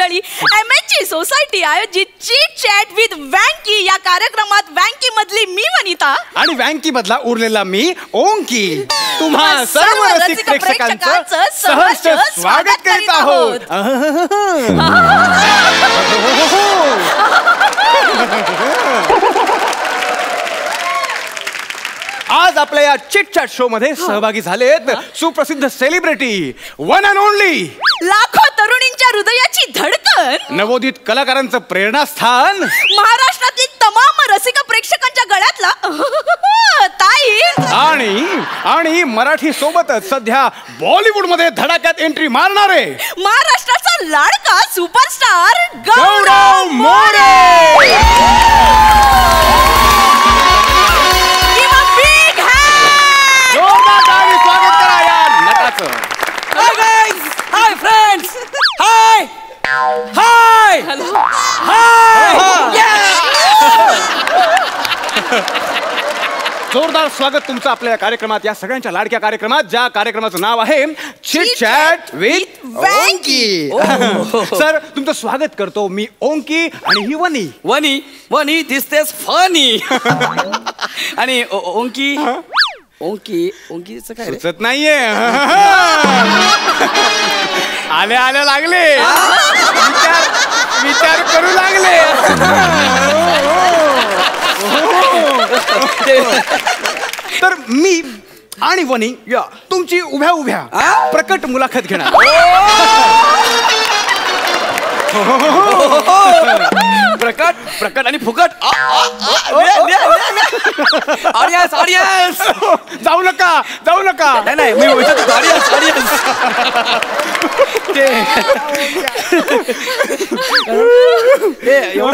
मंडळी, MHG society आयोजित chit chat with वँकी या कार्यक्रमात वँकी मधली मी वनिता आणि वँकी मधला उरलेला मी ओंकी तुम्हा सर्व रसिक प्रेक्षकांचं सहर्ष स्वागत करीत आहोत. आज आपल्या या चिट चॅट शो मध्ये सहभागी झालेत सुप्रसिद्ध सेलिब्रिटी, वन अँड ओनली लाखो तरुणींच्या हृदयाची धडकन, नवोदित कलाकारांचं प्रेरणास्थान, महाराष्ट्रातील तमाम रसिक प्रेक्षकांच्या गळ्यातला ताई आणि मराठी सोबतच सध्या बॉलिवूड मध्ये धडाक्यात एंट्री मारणारे महाराष्ट्राचा लाडका सुपरस्टार गौरव मोरे. स्वागत करा या नटाचं. हाय गाइस, हाय फ्रेंड्स, हाय हाय हाय. जोरदार स्वागत तुमचं आपल्या कार्यक्रमात, या सगळ्यांच्या लाडक्या कार्यक्रमात, ज्या कार्यक्रमाचं नाव आहे चिट चॅट विथ वँकी. सर, तुमचं स्वागत करतो मी ओंकी आणि ही वनी. वनी वनी दिसतेस फनी. आणि ओंकी ओंकी ओंकीचं काय सुचत नाहीये. आले आले लागले, विचार करू लागले. तर मी आणि वनी तुमची उभ्या उभ्या प्रकट मुलाखत घेणार. प्रकट प्रकट आणि फुकट. ऑडियन्स ऑडियन्स, जाऊ नका जाऊ नका. नाही मी ऑडियन्स ऑडियन्स.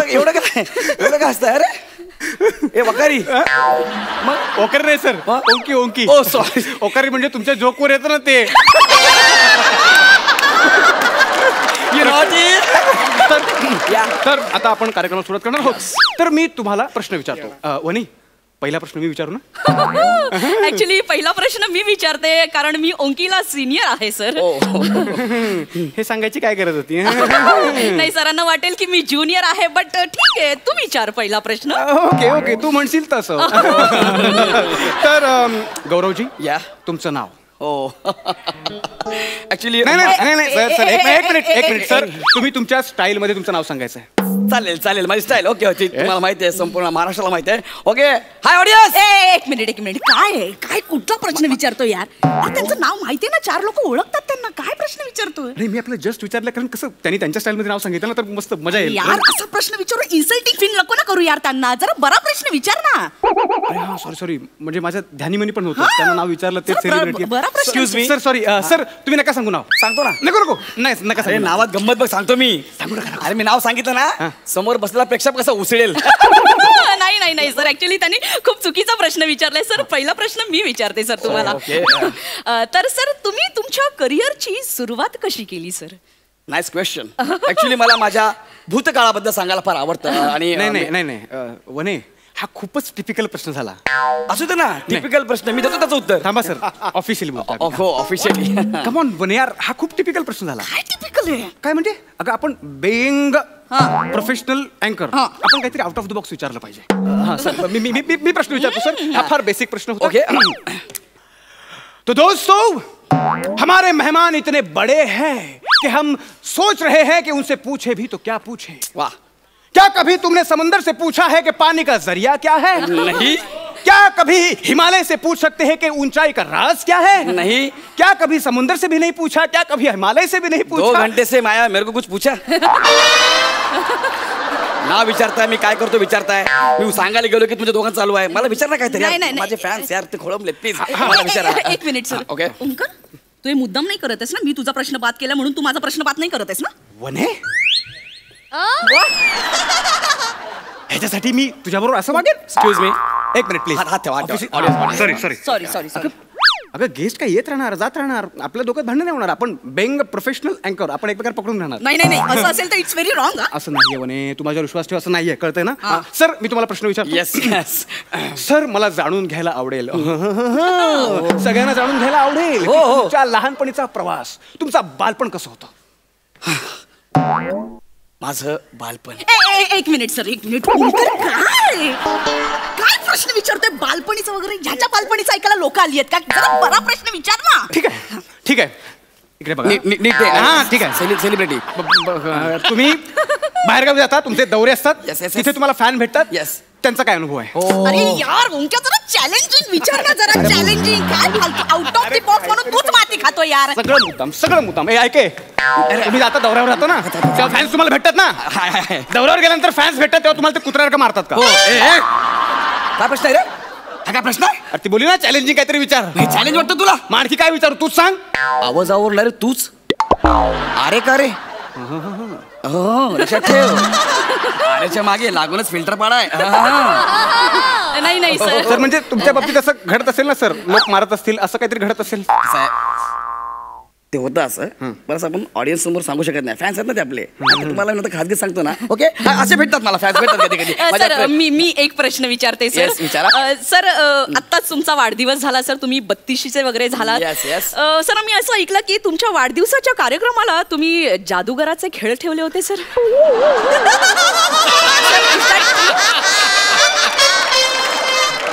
एवढं काय असतं अरे. ए वकारी. मग ओकारी नाही सर, ओंकी ओंकी. ओ सॉरी, ओकारी म्हणजे तुमच्या जोकवर येतं ना ते. तर आता आपण कार्यक्रम सुरुवात करणार आहोत. तर मी तुम्हाला प्रश्न विचारतो. वनी, पहिला प्रश्न मी विचारू ना? ऍक्च्युली पहिला प्रश्न मी विचारते कारण मी ओंकीला सिनियर आहे सर. हे सांगायची काय गरज होती? नाही, सरांना वाटेल की मी ज्युनियर आहे, बट ठीक आहे, तू विचार पहिला प्रश्न. ओके ओके, तू म्हणशील तसं. तर गौरवजी, या तुमचं नाव? ऍक्च्युली नाही सर सर, एक मिनिट सर, तुम्ही तुमच्या स्टाईल मध्ये तुमचं नाव सांगायचं आहे. चालेल चालेल, माझी स्टाईल. ओके ओके, तुम्हाला माहिती आहे, संपूर्ण महाराष्ट्राला माहिती आहे. ओके, हाय ऑडियन्स. एक मिनिट काय कुठला प्रश्न विचारतो यार? त्यांचं नाव माहितीये ना, 4 लोक ओळखतात त्यांना, काय प्रश्न विचारतोय? नाही, मी आपलं जस्ट विचारलं कारण कसं त्यांनी त्यांच्या स्टाईल मध्ये नाव सांगितलं ना, तर मस्त मजा येईल यार. असा प्रश्न विचारून इन्सल्टिंग फील नको ना करू यार त्यांना, जरा बरा प्रश्न विचार ना. हा सॉरी, म्हणजे माझ्या ध्यानीमनी पण होतं, त्यांना नाव विचारलं ते celebrity. Excuse me sir, sorry sir, तुम्ही नका सांगू नाव. सांगतो ना. नको नाही नका सांगू. नावात गंमत बघ, सांगतो मी. सांगू नका. अरे मी नाव सांगितलं ना, समोर बसलेला प्रेक्षक कसा उचलेल. नाही सर, ऍक्च्युली त्यांनी खूप चुकीचा प्रश्न विचारलाय सर. पहिला प्रश्न मी विचारते सर तुम्हाला. तर सर, तुम्ही तुमच्या करिअरची सुरुवात कशी केली सर? Nice question. ऍक्च्युली मला माझ्या भूतकाळाबद्दल सांगायला फार आवडतं. आणि नाही वने, हा खूपच टिपिकल प्रश्न झाला. असू दे ना, टिपिकल प्रश्न, मी देतो त्याचं उत्तर. थांबा सर, ऑफिशियली बोलतो. हो ऑफिशियली. कम ऑन वने यार, हा खूप टिपिकल प्रश्न झाला. काय टिपिकल आहे? काय म्हणजे? अगं आपण बेंग प्रोफेशनल अँकर, आपण काहीतरी आउट ऑफ द बॉक्स विचारलं पाहिजे. हा सर, मी प्रश्न विचारतो सर. हा फार बेसिक प्रश्न होता. ओके. तो दोस्तों, हमारे मेहमान इतने बड़े हैं कि हम सोच रहे हैं कि उनसे पूछे भी तो क्या पूछे. वाह. क्या कभी तुमने समंदर से पूछा है कि पानी का जरिया क्या है? नहीं. क्या कभी हिमालय से पूछ सकते हैं कि ऊंचाई का राज क्या है? नहीं. क्या कभी समुद्र से भी नहीं पूछा? क्या कभी हिमालय से भी नहीं पूछा? 2 घंटे से माया मेरे को कुछ पूछा. ना विचारताय मी काय करतो विचारताय. मी सांगायला गेलो की तुमच्या दोघांचं चालू आहे, मला विचार ना काहीतरी. माझे फॅन्स यार ते खोळंबले, प्लीज मला विचारा. एक मिनिट सर. ओके. ओंकर, तू हे मुद्दाम नाही करत आहेस ना? मी तुझा प्रश्न बाद केला म्हणून तू माझा प्रश्न बाद नाही करत आहेस ना? वने, ह्याच्यासाठी मी तुझ्याबरोबर असं वागेन? एक्सक्यूज मी, एक मिनिट प्लीज. हात ठेवा. सॉरी. अगं गेस्ट काय येत राहणार जात राहणार, आपल्या डोक्यात भांडण नाही होणार. आपण बेंग प्रोफेशनल अँकर, आपण एकमेकांना पकडून राहणार. नाही असं असेल तर इट्स व्हेरी रॉंग. असं नाहीये वने, तू माझ्यावर विश्वास ठेव, असं नाहीये, कळतंय ना? सर, मी तुम्हाला प्रश्न विचारतो. येस. सर, मला जाणून घ्यायला आवडेल, सगळ्यांना जाणून घ्यायला आवडेल तुमच्या लहानपणीचा प्रवास, तुमचा बालपण कसं होतं? माझं बालपण. एक मिनिट सर, एक मिनिट. काय प्रश्न विचारतोय बालपणीचं वगैरे? ह्याच्या बालपणीचं ऐकायला लोक आली आहेत का? जरा बरा प्रश्न विचार ना. ठीक आहे, ठीक आहे. इकडे बघा. नीट हा ठीक आहे. सेलिब्रिटी तुम्ही बाहेरगावी जाता, तुमचे दौरे असतात, Yes, yes, yes. तिथे तुम्हाला फॅन भेटतात. Yes. त्यांचा काय अनुभव आहे? अरे यार ओंक्या जरा चॅलेंजिंग विचार ना, जरा चॅलेंजिंग. काय फालतू आउट ऑफ द बॉक्स म्हणून तूच माती खातो यार. सगळं मुद्दाम. ऐके, तुम्ही आता दौऱ्यावर राहतो ना, तेव्हा फॅन्स तुम्हाला भेटतात ना. दौऱ्यावर गेल्यानंतर फॅन्स भेटतात तेव्हा तुम्हाला ते कुत्र्यासारखं मारतात का? काय प्रश्न आहे रे? हा काय प्रश्न आहे? अरे ती बोली ना चॅलेंजिंग काहीतरी विचार. चॅलेंज वाटतं तुला? मग आणखी काय विचारू तूच सांग. आवाज आवरला रे तूच. अरे का रे? हो लक्षात ठेव. अरेच्या मागे लागूनच फिल्टर पाडाय. नाही सर. सर म्हणजे तुमच्या बाबतीत असं घडत असेल ना सर, लोक मारत असतील असं काहीतरी घडत असेल. ते होतं असं. बरं आपण ऑडियन्स समोर सांगू शकत नाही. फॅन्स आहेत ना ते आपले. तुम्हाला मी खाजगी सांगतो ना. ओके असे भेटतात मला फॅन्स भेटतात कधी कधी. सर मी एक प्रश्न विचारते सर. Yes, विचारा. सर आत्ताच तुमचा वाढदिवस झाला सर, तुम्ही 32शीचे वगैरे झालात. Yes. सर मी असं ऐकलं की तुमच्या वाढदिवसाच्या कार्यक्रमाला तुम्ही जादूगराचे खेळ ठेवले होते सर.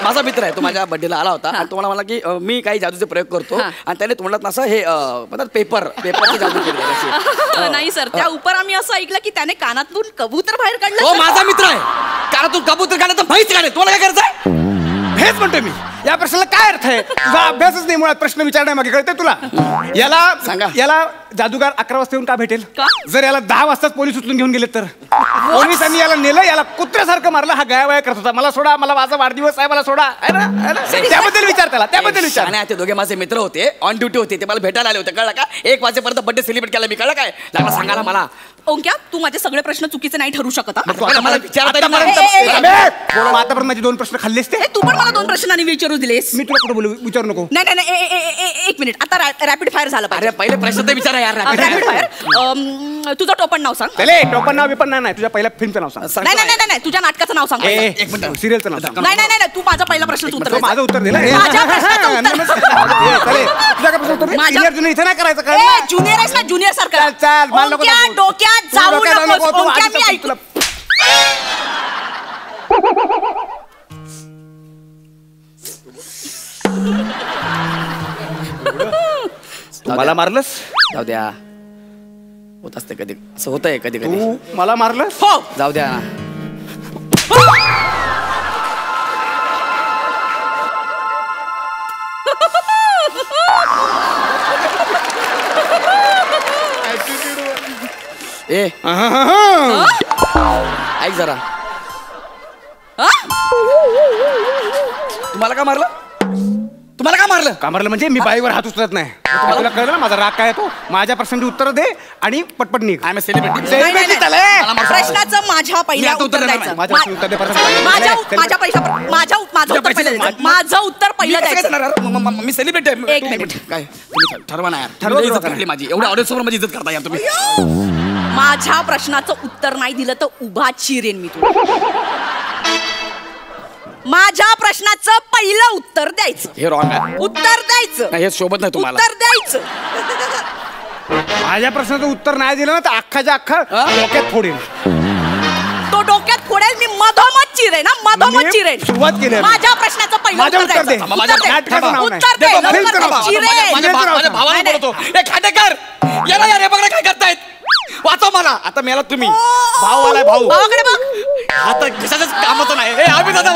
माझा मित्र आहे, तो माझ्या बर्थडेला आला होता आणि तुम्हाला म्हणला की मी काही जादूचे प्रयोग करतो आणि त्याने तोंडात असं हे पेपरची जादू केली. नाही सर, त्या उपर आम्ही असं ऐकलं की त्याने कानातून कबूतर बाहेर काढलं. तो माझा मित्र आहे. कानातून कबूतर काढलं तर माहिती काढे. तुम्हाला काय करायचंय? हेच म्हणतोय मी. या प्रश्नाला काय अर्थ आहे? तुझा अभ्यासच नाही मुळात. प्रश्न विचारण्यामागे कळते तुला? सांगा. याला जादूगार 11 वाजता येऊन का भेटेल? का? जर याला 10 वाजताच पोलीस उचलून घेऊन गेले तर? पोलिसांनी याला नेलं, याला कुत्र्यासारखं मारलं, हा गायवाया करत होता. मला सोडा, मला माझा वाढदिवस आहे, मला सोडा. आहे ना? त्याबद्दल विचार त्याला, त्याबद्दल विचार. आणि ते दोघे माझे मित्र होते, ऑन ड्युटी होते, ते मला भेटायला आले होते. कळलं का? 1 वाजेपर्यंत बर्थडे सेलिब्रेट केला मी. कळलं काय? लागला सांगायला मला. ओंक्या तू माझे सगळे प्रश्न चुकीचे नाही ठरू शकत. मला विचारता आतापर्यंत माझे 2 प्रश्न खाल्लेस ते. तू पण मला 2 प्रश्नांनी विचारू दिलेस. मी तुला कुठं बोलू? विचारू नको. नाही एक मिनिट. आता रॅपिड फायर झालं अरे पहिले प्रश्न तर विचारा यार. Rapid fire. तुझं टोपण नाव सांग. चले टोपण नाव बिपण नाही, तुझ्या पहिल्या फिल्मचं नाव सांग. नाही तुझ्या नाटकाचं नाव सांग. एक मिनिट. सिरियलचं नाव सांग. नाही तू माझा पहिला प्रश्न उत्तर दे. माझं उत्तर दे ना. माझ्या प्रश्नाचं उत्तर. तुझ्या काय प्रश्न उत्तर दे? माझ्या- Senior junior इथे नाही करायचं काय? ज्युनियर आहेस ना, ज्युनियर सारखं. चाल, मला नको ओंक्या, दाखवू. डोक्यात तू जाऊ डोक्यात जाऊ नकोस. नको, तू ओंक्या, आधीच मी ऐक. तुला- मला मारलंस? जाऊ द्या. होत असते कधी, असं होतंय कधी कधी. तू मला मारलंस? हो. जाऊ द्या. ऐक जरा. तुम्हाला का मारलं? तुम्हाला का मारलं? का मारलं म्हणजे मी बाईवर हात उचलत नाही. तुला कळलं ना माझा राग काय तो? माझ्या प्रश्नांची उत्तर दे आणि पटपट निघ. I am celebrity. प्रश्नाचं माझ्या पहिल्या उत्तर द्यायचं. माझं उत्तर पहिलं द्यायचं. मी सेलिब्रिटी आहे. एक मिनिट. काय तुम्ही ठरवा ना यार. ठरवा माझी एवढ्या ऑडियन्स समोर माझी इज्जत करता यार तुम्ही. माझ्या प्रश्नाचं उत्तर नाही दिलं तर उभा चिरेन मी तुला. माझ्या प्रश्नाचं पहिलं उत्तर द्यायचं. हे रॉंग आहे. उत्तर द्यायचं. हे शोभत नाही तुम्हाला. उत्तर द्यायचं. माझ्या प्रश्नाचं उत्तर नाही दिलं ना तर अख्खाच्या अख्खा डोक्यात फोडेल. तो डोक्यात फोडेल. मी मधोमध चिरेन. मधोमध चिरेन. सुरुवात केली. माझ्या प्रश्नाचं पहिलं माझं उत्तर उत्तर दे. द्यायचं. माझ्या नाटकाचं नाव नाही. उत्तर दे. चिरेन. माझ्या भावाला बोलतो. ए खांडेकर याला यार हे बघा काय करतायत. वाचव मला. आता मेला तुम्ही. भाऊ आलाय भाऊ. भावाकडे बघ. आता कशाच कामाचं नाही. आम्ही दादा